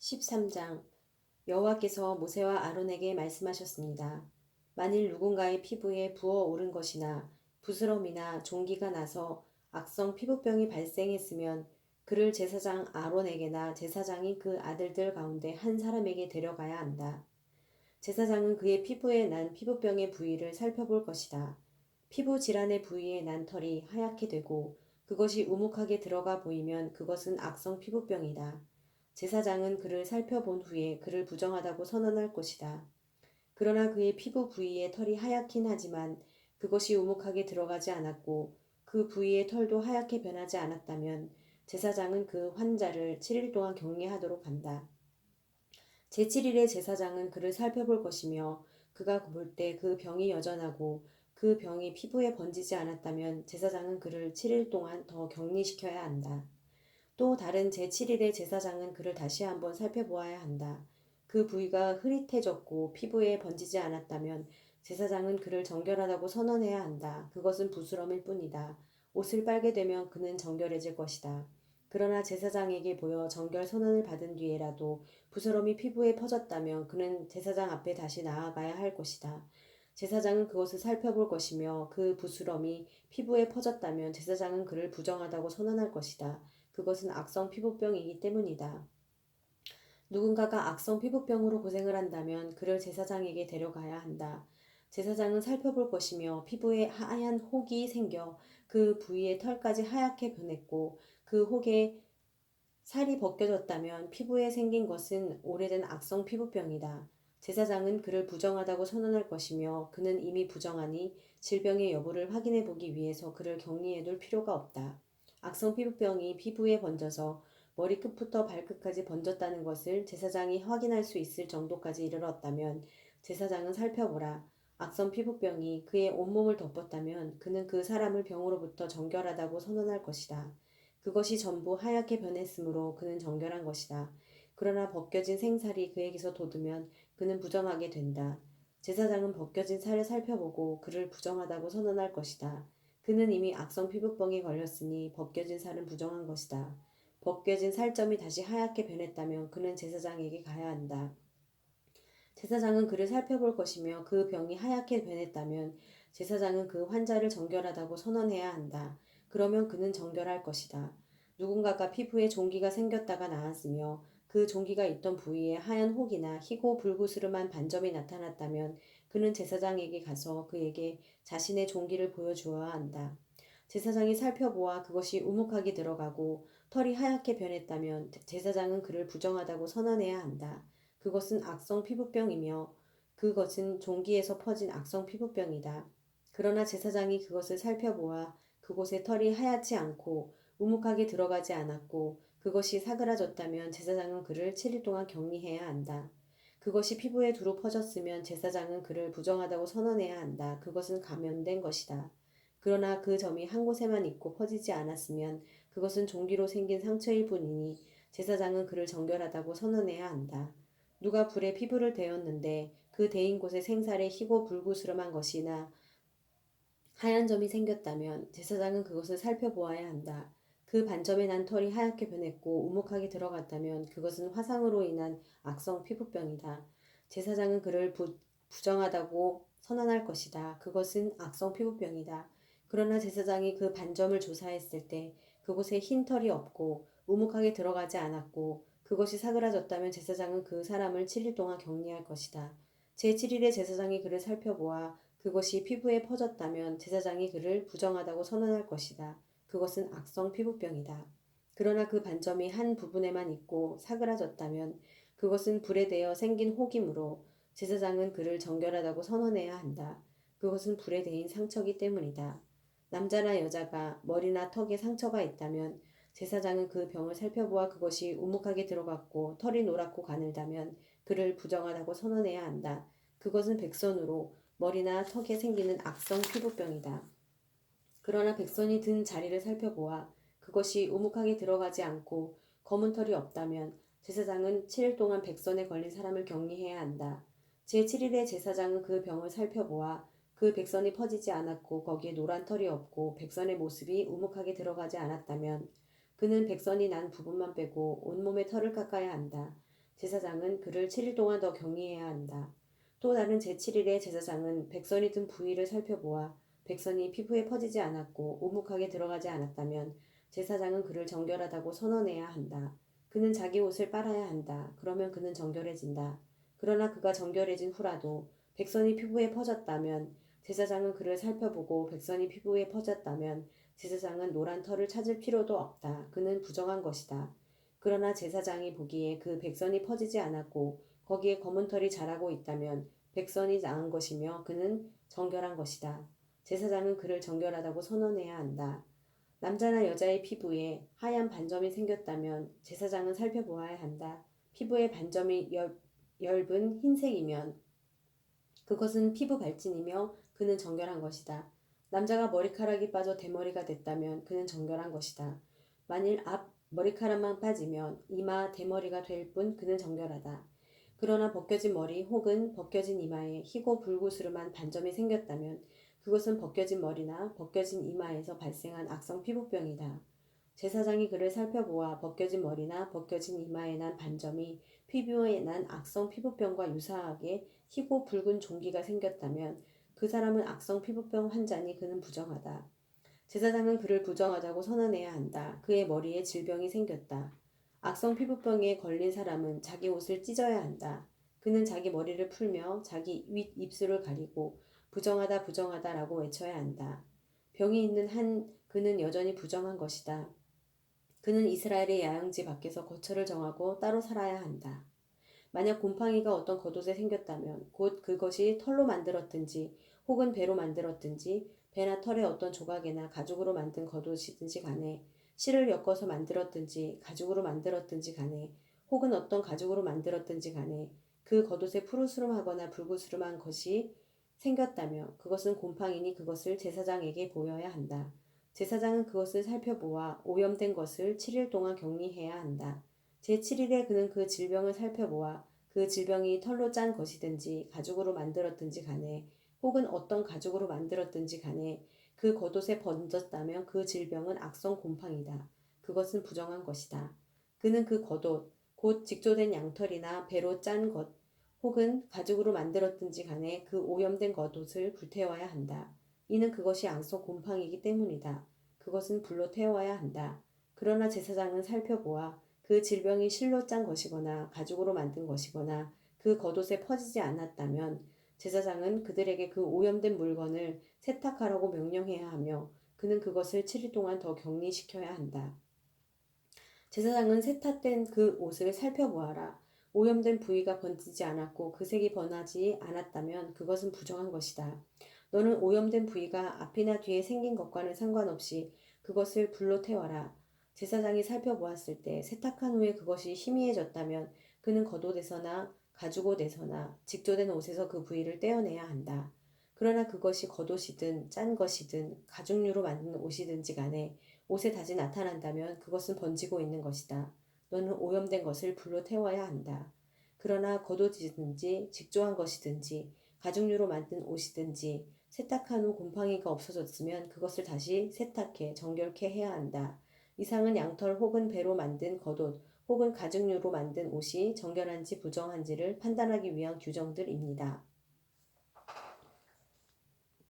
13장 여호와께서 모세와 아론에게 말씀하셨습니다. 만일 누군가의 피부에 부어오른 것이나 부스럼이나 종기가 나서 악성 피부병이 발생했으면 그를 제사장 아론에게나 제사장이 그 아들들 가운데 한 사람에게 데려가야 한다. 제사장은 그의 피부에 난 피부병의 부위를 살펴볼 것이다. 피부 질환의 부위에 난 털이 하얗게 되고 그것이 우묵하게 들어가 보이면 그것은 악성 피부병이다. 제사장은 그를 살펴본 후에 그를 부정하다고 선언할 것이다. 그러나 그의 피부 부위에 털이 하얗긴 하지만 그것이 우묵하게 들어가지 않았고 그 부위의 털도 하얗게 변하지 않았다면 제사장은 그 환자를 7일 동안 격리하도록 한다. 제7일에 제사장은 그를 살펴볼 것이며 그가 볼 때 그 병이 여전하고 그 병이 피부에 번지지 않았다면 제사장은 그를 7일 동안 더 격리시켜야 한다. 또 다른 제7일에 제사장은 그를 다시 한번 살펴보아야 한다. 그 부위가 흐릿해졌고 피부에 번지지 않았다면 제사장은 그를 정결하다고 선언해야 한다. 그것은 부스럼일 뿐이다. 옷을 빨게 되면 그는 정결해질 것이다. 그러나 제사장에게 보여 정결 선언을 받은 뒤에라도 부스럼이 피부에 퍼졌다면 그는 제사장 앞에 다시 나아가야 할 것이다. 제사장은 그것을 살펴볼 것이며 그 부스럼이 피부에 퍼졌다면 제사장은 그를 부정하다고 선언할 것이다. 그것은 악성 피부병이기 때문이다. 누군가가 악성 피부병으로 고생을 한다면 그를 제사장에게 데려가야 한다. 제사장은 살펴볼 것이며 피부에 하얀 혹이 생겨 그 부위의 털까지 하얗게 변했고 그 혹에 살이 벗겨졌다면 피부에 생긴 것은 오래된 악성 피부병이다. 제사장은 그를 부정하다고 선언할 것이며 그는 이미 부정하니 질병의 여부를 확인해 보기 위해서 그를 격리해 둘 필요가 없다. 악성 피부병이 피부에 번져서 머리끝부터 발끝까지 번졌다는 것을 제사장이 확인할 수 있을 정도까지 이르렀다면 제사장은 살펴보라. 악성 피부병이 그의 온몸을 덮었다면 그는 그 사람을 병으로부터 정결하다고 선언할 것이다. 그것이 전부 하얗게 변했으므로 그는 정결한 것이다. 그러나 벗겨진 생살이 그에게서 돋으면 그는 부정하게 된다. 제사장은 벗겨진 살을 살펴보고 그를 부정하다고 선언할 것이다. 그는 이미 악성 피부병에 걸렸으니 벗겨진 살은 부정한 것이다. 벗겨진 살점이 다시 하얗게 변했다면 그는 제사장에게 가야 한다. 제사장은 그를 살펴볼 것이며 그 병이 하얗게 변했다면 제사장은 그 환자를 정결하다고 선언해야 한다. 그러면 그는 정결할 것이다. 누군가가 피부에 종기가 생겼다가 나았으며 그 종기가 있던 부위에 하얀 혹이나 희고 불구스름한 반점이 나타났다면 그는 제사장에게 가서 그에게 자신의 종기를 보여주어야 한다. 제사장이 살펴보아 그것이 우묵하게 들어가고 털이 하얗게 변했다면 제사장은 그를 부정하다고 선언해야 한다. 그것은 악성 피부병이며 그것은 종기에서 퍼진 악성 피부병이다. 그러나 제사장이 그것을 살펴보아 그곳에 털이 하얗지 않고 우묵하게 들어가지 않았고 그것이 사그라졌다면 제사장은 그를 7일 동안 격리해야 한다. 그것이 피부에 두루 퍼졌으면 제사장은 그를 부정하다고 선언해야 한다. 그것은 감염된 것이다. 그러나 그 점이 한 곳에만 있고 퍼지지 않았으면 그것은 종기로 생긴 상처일 뿐이니 제사장은 그를 정결하다고 선언해야 한다. 누가 불에 피부를 대었는데 그 대인 곳에 생살에 희고 불구스름한 것이나 하얀 점이 생겼다면 제사장은 그것을 살펴보아야 한다. 그 반점에 난 털이 하얗게 변했고 우묵하게 들어갔다면 그것은 화상으로 인한 악성 피부병이다. 제사장은 그를 부정하다고 선언할 것이다. 그것은 악성 피부병이다. 그러나 제사장이 그 반점을 조사했을 때 그곳에 흰 털이 없고 우묵하게 들어가지 않았고 그것이 사그라졌다면 제사장은 그 사람을 7일 동안 격리할 것이다. 제7일에 제사장이 그를 살펴보아 그것이 피부에 퍼졌다면 제사장이 그를 부정하다고 선언할 것이다. 그것은 악성 피부병이다. 그러나 그 반점이 한 부분에만 있고 사그라졌다면 그것은 불에 대어 생긴 혹이므로 제사장은 그를 정결하다고 선언해야 한다. 그것은 불에 대인 상처기 때문이다. 남자나 여자가 머리나 턱에 상처가 있다면 제사장은 그 병을 살펴보아 그것이 우묵하게 들어갔고 털이 노랗고 가늘다면 그를 부정하다고 선언해야 한다. 그것은 백선으로 머리나 턱에 생기는 악성 피부병이다. 그러나 백선이 든 자리를 살펴보아 그것이 우묵하게 들어가지 않고 검은 털이 없다면 제사장은 7일 동안 백선에 걸린 사람을 격리해야 한다. 제7일에 제사장은 그 병을 살펴보아 그 백선이 퍼지지 않았고 거기에 노란 털이 없고 백선의 모습이 우묵하게 들어가지 않았다면 그는 백선이 난 부분만 빼고 온몸의 털을 깎아야 한다. 제사장은 그를 7일 동안 더 격리해야 한다. 또 다른 제7일에 제사장은 백선이 든 부위를 살펴보아 백선이 피부에 퍼지지 않았고 오목하게 들어가지 않았다면 제사장은 그를 정결하다고 선언해야 한다. 그는 자기 옷을 빨아야 한다. 그러면 그는 정결해진다. 그러나 그가 정결해진 후라도 백선이 피부에 퍼졌다면 제사장은 그를 살펴보고 백선이 피부에 퍼졌다면 제사장은 노란 털을 찾을 필요도 없다. 그는 부정한 것이다. 그러나 제사장이 보기에 그 백선이 퍼지지 않았고 거기에 검은 털이 자라고 있다면 백선이 나은 것이며 그는 정결한 것이다. 제사장은 그를 정결하다고 선언해야 한다. 남자나 여자의 피부에 하얀 반점이 생겼다면 제사장은 살펴보아야 한다. 피부의 반점이 엷은 흰색이면 그것은 피부 발진이며 그는 정결한 것이다. 남자가 머리카락이 빠져 대머리가 됐다면 그는 정결한 것이다. 만일 앞 머리카락만 빠지면 이마 대머리가 될 뿐 그는 정결하다. 그러나 벗겨진 머리 혹은 벗겨진 이마에 희고 불구스름한 반점이 생겼다면 그것은 벗겨진 머리나 벗겨진 이마에서 발생한 악성 피부병이다. 제사장이 그를 살펴보아 벗겨진 머리나 벗겨진 이마에 난 반점이 피부에 난 악성 피부병과 유사하게 희고 붉은 종기가 생겼다면 그 사람은 악성 피부병 환자니 그는 부정하다. 제사장은 그를 부정하다고 선언해야 한다. 그의 머리에 질병이 생겼다. 악성 피부병에 걸린 사람은 자기 옷을 찢어야 한다. 그는 자기 머리를 풀며 자기 윗 입술을 가리고 부정하다 부정하다라고 외쳐야 한다. 병이 있는 한 그는 여전히 부정한 것이다. 그는 이스라엘의 야영지 밖에서 거처를 정하고 따로 살아야 한다. 만약 곰팡이가 어떤 겉옷에 생겼다면 곧 그것이 털로 만들었든지 혹은 배로 만들었든지 배나 털의 어떤 조각이나 가죽으로 만든 겉옷이든지 간에 실을 엮어서 만들었든지 가죽으로 만들었든지 간에 혹은 어떤 가죽으로 만들었든지 간에 그 겉옷에 푸르스름하거나 붉으스름한 것이 생겼다며 그것은 곰팡이니 그것을 제사장에게 보여야 한다. 제사장은 그것을 살펴보아 오염된 것을 7일 동안 격리해야 한다. 제7일에 그는 그 질병을 살펴보아 그 질병이 털로 짠 것이든지 가죽으로 만들었든지 간에 혹은 어떤 가죽으로 만들었든지 간에 그 겉옷에 번졌다면 그 질병은 악성 곰팡이다. 그것은 부정한 것이다. 그는 그 겉옷, 곧 직조된 양털이나 배로 짠 것, 혹은 가죽으로 만들었든지 간에 그 오염된 겉옷을 불태워야 한다. 이는 그것이 악성 곰팡이기 때문이다. 그것은 불로 태워야 한다. 그러나 제사장은 살펴보아 그 질병이 실로 짠 것이거나 가죽으로 만든 것이거나 그 겉옷에 퍼지지 않았다면 제사장은 그들에게 그 오염된 물건을 세탁하라고 명령해야 하며 그는 그것을 7일 동안 더 격리시켜야 한다. 제사장은 세탁된 그 옷을 살펴보아라. 오염된 부위가 번지지 않았고 그 색이 변하지 않았다면 그것은 부정한 것이다. 너는 오염된 부위가 앞이나 뒤에 생긴 것과는 상관없이 그것을 불로 태워라. 제사장이 살펴보았을 때 세탁한 후에 그것이 희미해졌다면 그는 겉옷에서나 가죽옷에서나 직조된 옷에서 그 부위를 떼어내야 한다. 그러나 그것이 겉옷이든 짠 것이든 가죽류로 만든 옷이든지 간에 옷에 다시 나타난다면 그것은 번지고 있는 것이다. 너는 오염된 것을 불로 태워야 한다. 그러나 겉옷이든지 직조한 것이든지 가죽류로 만든 옷이든지 세탁한 후 곰팡이가 없어졌으면 그것을 다시 세탁해 정결케 해야 한다. 이상은 양털 혹은 배로 만든 겉옷 혹은 가죽류로 만든 옷이 정결한지 부정한지를 판단하기 위한 규정들입니다.